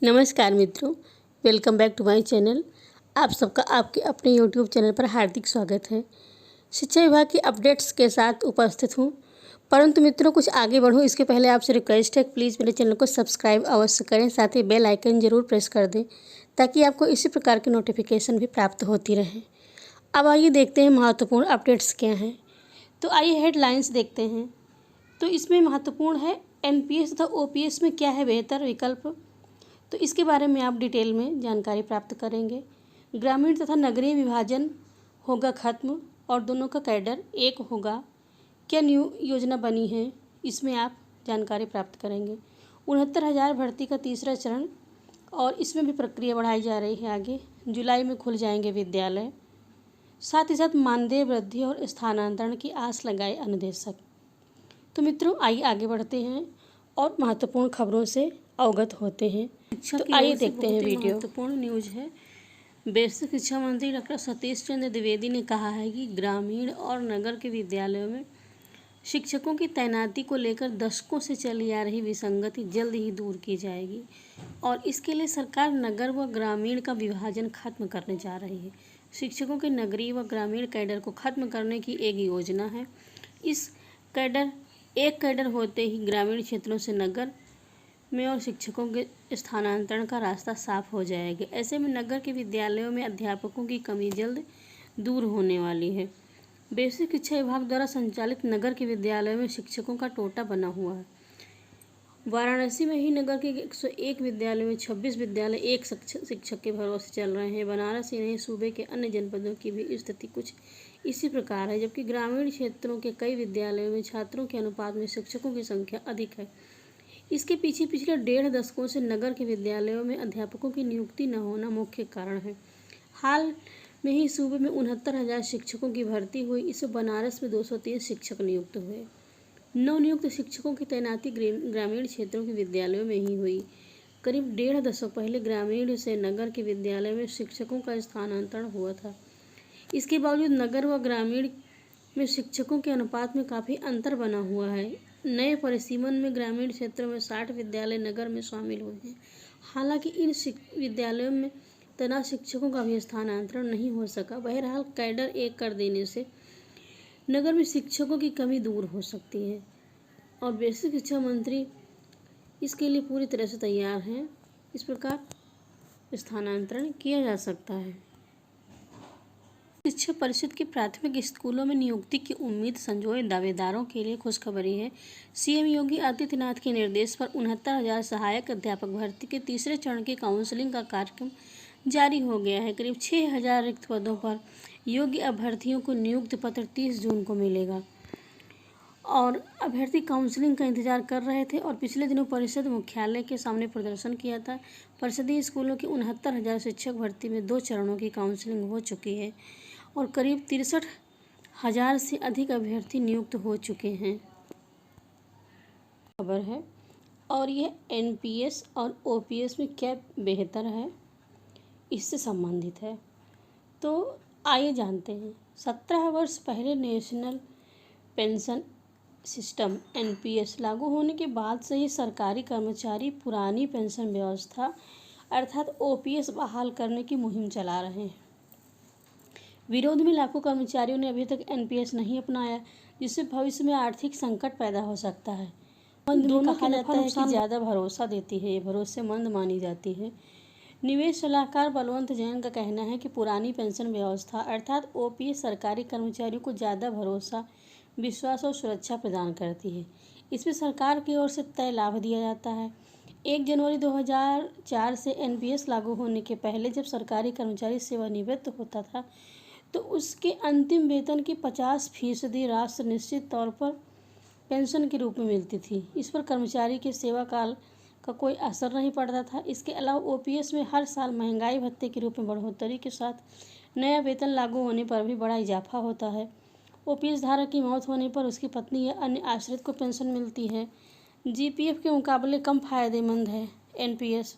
नमस्कार मित्रों, welcome back to my channel. आप सबका आपके अपने यूट्यूब चैनल पर हार्दिक स्वागत है। शिक्षा विभाग की अपडेट्स के साथ उपस्थित हूँ। परंतु मित्रों, कुछ आगे बढ़ूँ इसके पहले आपसे रिक्वेस्ट है, प्लीज़ मेरे चैनल को सब्सक्राइब अवश्य करें, साथ ही बेल आइकन ज़रूर प्रेस कर दें ताकि आपको इसी प्रकार की नोटिफिकेशन भी प्राप्त होती रहे। अब आइए देखते हैं महत्वपूर्ण अपडेट्स क्या हैं। तो आइए हेडलाइंस देखते हैं। तो इसमें महत्वपूर्ण है एनपीएस तथा ओपीएस में क्या है बेहतर विकल्प, तो इसके बारे में आप डिटेल में जानकारी प्राप्त करेंगे। ग्रामीण तथा नगरीय विभाजन होगा खत्म और दोनों का कैडर एक होगा। क्या न्यू योजना बनी है, इसमें आप जानकारी प्राप्त करेंगे। 69,000 भर्ती का तीसरा चरण और इसमें भी प्रक्रिया बढ़ाई जा रही है आगे। जुलाई में खुल जाएंगे विद्यालय। साथ ही साथ मानदेय वृद्धि और स्थानांतरण की आस लगाए अनुदेशक। तो मित्रों, आइए आगे बढ़ते हैं और महत्वपूर्ण खबरों से अवगत होते हैं। तो आइए देखते हैं वीडियो। महत्वपूर्ण न्यूज है। बेसिक शिक्षा मंत्री डॉक्टर सतीश चंद्र द्विवेदी ने कहा है कि ग्रामीण और नगर के विद्यालयों में शिक्षकों की तैनाती को लेकर दशकों से चली आ रही विसंगति जल्द ही दूर की जाएगी और इसके लिए सरकार नगर व ग्रामीण का विभाजन खत्म करने जा रही है। शिक्षकों के नगरीय व ग्रामीण कैडर को खत्म करने की एक योजना है। एक कैडर होते ही ग्रामीण क्षेत्रों से नगर में और शिक्षकों के स्थानांतरण का रास्ता साफ हो जाएगा। ऐसे में नगर के विद्यालयों में अध्यापकों की कमी जल्द दूर होने वाली है। बेसिक शिक्षा विभाग द्वारा संचालित नगर के विद्यालयों में शिक्षकों का टोटा बना हुआ है। वाराणसी में ही नगर के 101 विद्यालयों में 26 विद्यालय एक शिक्षक के भरोसे चल रहे हैं। बनारस ही नहीं, सूबे के अन्य जनपदों की भी स्थिति कुछ इसी प्रकार है, जबकि ग्रामीण क्षेत्रों के कई विद्यालयों में छात्रों के अनुपात में शिक्षकों की संख्या अधिक है। इसके पीछे पिछले 1.5 दशकों से नगर के विद्यालयों में अध्यापकों की नियुक्ति न होना मुख्य कारण है। हाल में ही सूबे में 69,000 शिक्षकों की भर्ती हुई। इसमें बनारस में 230 शिक्षक नियुक्त हुए। नवनियुक्त शिक्षकों की तैनाती ग्रामीण क्षेत्रों के विद्यालयों में ही हुई। करीब 1.5 दशक पहले ग्रामीण से नगर के विद्यालय में शिक्षकों का स्थानांतरण हुआ था। इसके बावजूद नगर व ग्रामीण में शिक्षकों के अनुपात में काफ़ी अंतर बना हुआ है। नए परिसीमन में ग्रामीण क्षेत्रों में 60 विद्यालय नगर में शामिल हुए हैं। हालांकि इन विद्यालयों में तैनात शिक्षकों का भी स्थानांतरण नहीं हो सका। बहरहाल कैडर एक कर देने से नगर में शिक्षकों की कमी दूर हो सकती है और बेसिक शिक्षा मंत्री इसके लिए पूरी तरह से तैयार हैं। इस प्रकार स्थानांतरण किया जा सकता है। शिक्षा परिषद के प्राथमिक स्कूलों में नियुक्ति की उम्मीद संजोए दावेदारों के लिए खुशखबरी है। सीएम योगी आदित्यनाथ के निर्देश पर 69,000 सहायक अध्यापक भर्ती के तीसरे चरण की काउंसलिंग का कार्यक्रम जारी हो गया है। करीब 6,000 रिक्त पदों पर योग्य अभ्यर्थियों को नियुक्ति पत्र 30 जून को मिलेगा और अभ्यर्थी काउंसलिंग का इंतजार कर रहे थे और पिछले दिनों परिषद मुख्यालय के सामने प्रदर्शन किया था। परिषदीय स्कूलों की 69,000 शिक्षक भर्ती में 2 चरणों की काउंसलिंग हो चुकी है और करीब 63,000 से अधिक अभ्यर्थी नियुक्त हो चुके हैं। खबर है और यह एनपीएस और ओपीएस में क्या बेहतर है, इससे संबंधित है। तो आइए जानते हैं। 17 वर्ष पहले नेशनल पेंशन सिस्टम एनपीएस लागू होने के बाद से ही सरकारी कर्मचारी पुरानी पेंशन व्यवस्था अर्थात ओपीएस बहाल करने की मुहिम चला रहे हैं। विरोध में लाखों कर्मचारियों ने अभी तक एनपीएस नहीं अपनाया, जिससे भविष्य में आर्थिक संकट पैदा हो सकता है। दोनों कहा जाता है कि ज़्यादा भरोसा देती है, ये भरोसेमंद मानी जाती है। निवेश सलाहकार बलवंत जैन का कहना है कि पुरानी पेंशन व्यवस्था अर्थात ओपीएस सरकारी कर्मचारियों को ज़्यादा भरोसा, विश्वास और सुरक्षा प्रदान करती है। इसमें सरकार की ओर से तय लाभ दिया जाता है। 1 जनवरी 2004 से एनपीएस लागू होने के पहले जब सरकारी कर्मचारी सेवानिवृत्त होता था तो उसके अंतिम वेतन की 50% राशि निश्चित तौर पर पेंशन के रूप में मिलती थी। इस पर कर्मचारी के सेवा काल का कोई असर नहीं पड़ता था। इसके अलावा ओपीएस में हर साल महंगाई भत्ते के रूप में बढ़ोतरी के साथ नया वेतन लागू होने पर भी बड़ा इजाफा होता है। ओपीएस धारक की मौत होने पर उसकी पत्नी या अन्य आश्रित को पेंशन मिलती है। जीपीएफ के मुकाबले कम फायदेमंद है एनपीएस।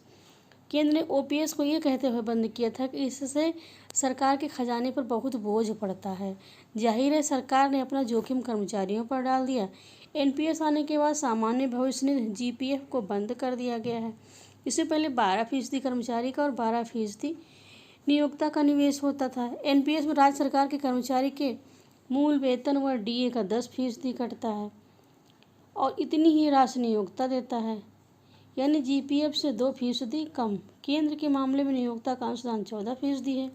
केंद्र ने ओपीएस को ये कहते हुए बंद किया था कि इससे सरकार के खजाने पर बहुत बोझ पड़ता है। जाहिर है सरकार ने अपना जोखिम कर्मचारियों पर डाल दिया। एनपीएस आने के बाद सामान्य भविष्य निधि जीपीएफ को बंद कर दिया गया है। इससे पहले 12% कर्मचारी का और 12% नियोक्ता का निवेश होता था। एनपीएस में राज्य सरकार के कर्मचारी के मूल वेतन व डीए का 10% कटता है और इतनी ही राशि नियोक्ता देता है, यानी जीपीएफ से 2% कम। केंद्र के मामले में नियोक्ता का अंशदान 14% है,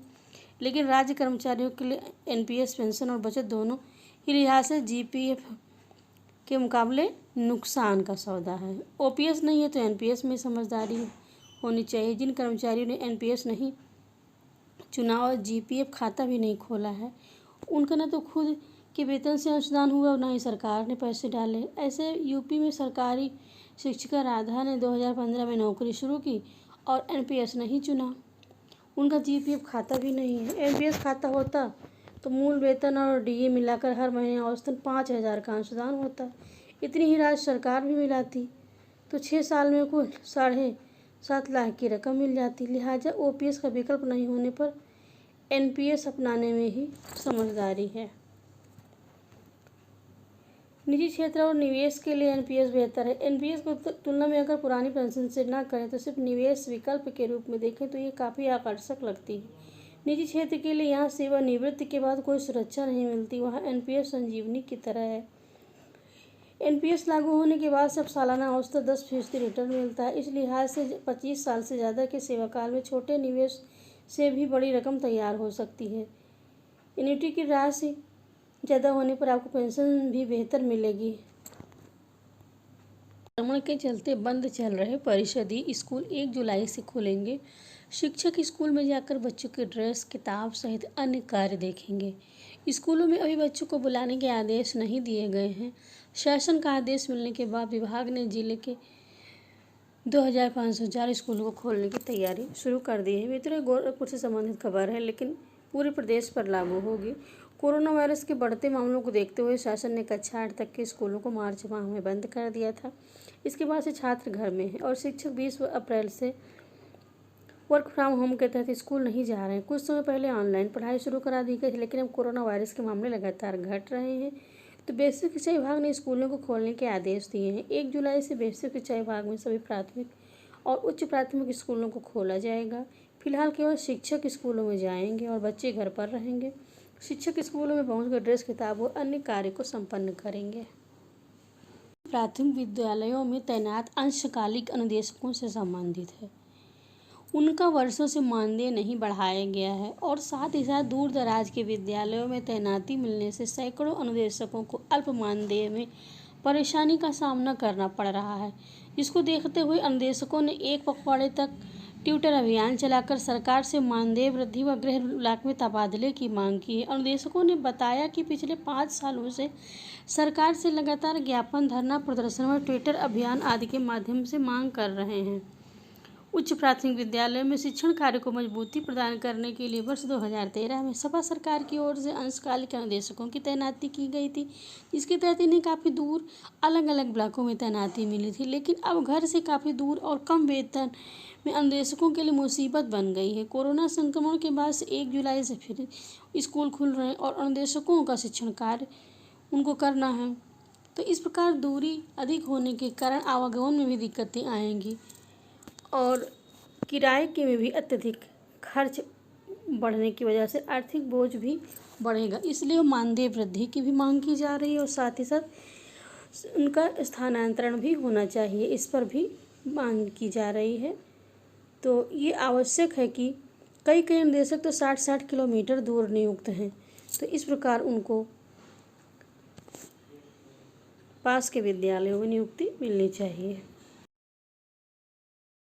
लेकिन राज्य कर्मचारियों के लिए एनपीएस पेंशन और बचत दोनों ही लिहाज से जीपीएफ के मुकाबले नुकसान का सौदा है। ओपीएस नहीं है तो एनपीएस में समझदारी होनी चाहिए। जिन कर्मचारियों ने एनपीएस नहीं चुना और जीपीएफ खाता भी नहीं खोला है, उनका न तो खुद के वेतन से अंशदान हुआ और न ही सरकार ने पैसे डाले। ऐसे यूपी में सरकारी शिक्षिका राधा ने 2015 में नौकरी शुरू की और एनपीएस नहीं चुना। उनका जीपीएफ खाता भी नहीं है। एनपीएस खाता होता तो मूल वेतन और डीए मिलाकर हर महीने औसतन 5,000 का अंशदान होता। इतनी ही राशि सरकार भी मिलाती तो 6 साल में कुल 7.5 लाख की रकम मिल जाती। लिहाजा ओपीएस का विकल्प नहीं होने पर एनपीएस अपनाने में ही समझदारी है। निजी क्षेत्र और निवेश के लिए एनपीएस बेहतर है। एनपीएस को तुलना में अगर पुरानी पेंशन से ना करें तो सिर्फ निवेश विकल्प के रूप में देखें तो ये काफ़ी आकर्षक लगती है। निजी क्षेत्र के लिए यहाँ सेवानिवृत्ति के बाद कोई सुरक्षा नहीं मिलती, वहाँ एनपीएस संजीवनी की तरह है। एनपीएस लागू होने के बाद सब सालाना औसतन 10% रिटर्न मिलता है। इस लिहाज से 25 साल से ज़्यादा के सेवाकाल में छोटे निवेश से भी बड़ी रकम तैयार हो सकती है। एन्युटी की राशि ज़्यादा होने पर आपको पेंशन भी बेहतर मिलेगी। संक्रमण के चलते बंद चल रहे परिषदीय स्कूल 1 जुलाई से खुलेंगे। शिक्षक स्कूल में जाकर बच्चों के ड्रेस, किताब सहित अन्य कार्य देखेंगे। स्कूलों में अभी बच्चों को बुलाने के आदेश नहीं दिए गए हैं। शासन का आदेश मिलने के बाद विभाग ने जिले के 2,504 स्कूलों को खोलने की तैयारी शुरू कर दी है। मित्रों, गोरखपुर से संबंधित खबर है, लेकिन पूरे प्रदेश पर लागू होगी। कोरोना वायरस के बढ़ते मामलों को देखते हुए शासन ने कक्षा 8 तक के स्कूलों को मार्च माह में बंद कर दिया था। इसके बाद से छात्र घर में हैं और शिक्षक 20 अप्रैल से वर्क फ्रॉम होम के तहत स्कूल नहीं जा रहे हैं। कुछ समय पहले ऑनलाइन पढ़ाई शुरू करा दी गई, लेकिन अब कोरोना वायरस के मामले लगातार घट रहे हैं, तो बेसिक शिक्षा विभाग ने स्कूलों को खोलने के आदेश दिए हैं। 1 जुलाई से बेसिक शिक्षा विभाग में सभी प्राथमिक और उच्च प्राथमिक स्कूलों को खोला जाएगा। फिलहाल केवल शिक्षक स्कूलों में जाएंगे और बच्चे घर पर रहेंगे। शिक्षक स्कूलों में पहुंचकर ड्रेस, किताब और अन्य कार्य को संपन्न करेंगे। प्राथमिक विद्यालयों में तैनात अंशकालिक अनुदेशकों से संबंधित है। उनका वर्षों से मानदेय नहीं बढ़ाया गया है और साथ ही साथ दूर दराज के विद्यालयों में तैनाती मिलने से सैकड़ों अनुदेशकों को अल्प मानदेय में परेशानी का सामना करना पड़ रहा है। जिसको देखते हुए अनुदेशकों ने 1 पखवाड़े तक ट्विटर अभियान चलाकर सरकार से मानदेय वृद्धि व गृह विभाग में तबादले की मांग की है। अनुदेशकों ने बताया कि पिछले 5 सालों से सरकार से लगातार ज्ञापन, धरना प्रदर्शन व ट्विटर अभियान आदि के माध्यम से मांग कर रहे हैं। उच्च प्राथमिक विद्यालयों में शिक्षण कार्य को मजबूती प्रदान करने के लिए वर्ष 2013 में सपा सरकार की ओर से अंशकालिक अनुदेशकों की तैनाती की गई थी, जिसके तहत इन्हें काफ़ी दूर अलग अलग ब्लॉकों में तैनाती मिली थी। लेकिन अब घर से काफ़ी दूर और कम वेतन में अनुदेशकों के लिए मुसीबत बन गई है। कोरोना संक्रमण के बाद से 1 जुलाई से फिर स्कूल खुल रहे हैं और अनुदेशकों का शिक्षण कार्य उनको करना है, तो इस प्रकार दूरी अधिक होने के कारण आवागमन में भी दिक्कतें आएंगी और किराए के में भी अत्यधिक खर्च बढ़ने की वजह से आर्थिक बोझ भी बढ़ेगा। इसलिए मानदेय वृद्धि की भी मांग की जा रही है और साथ ही साथ उनका स्थानांतरण भी होना चाहिए, इस पर भी मांग की जा रही है। तो ये आवश्यक है कि कई अनुदेशक तो 60-60 किलोमीटर दूर नियुक्त हैं, तो इस प्रकार उनको पास के विद्यालयों में नियुक्ति मिलनी चाहिए।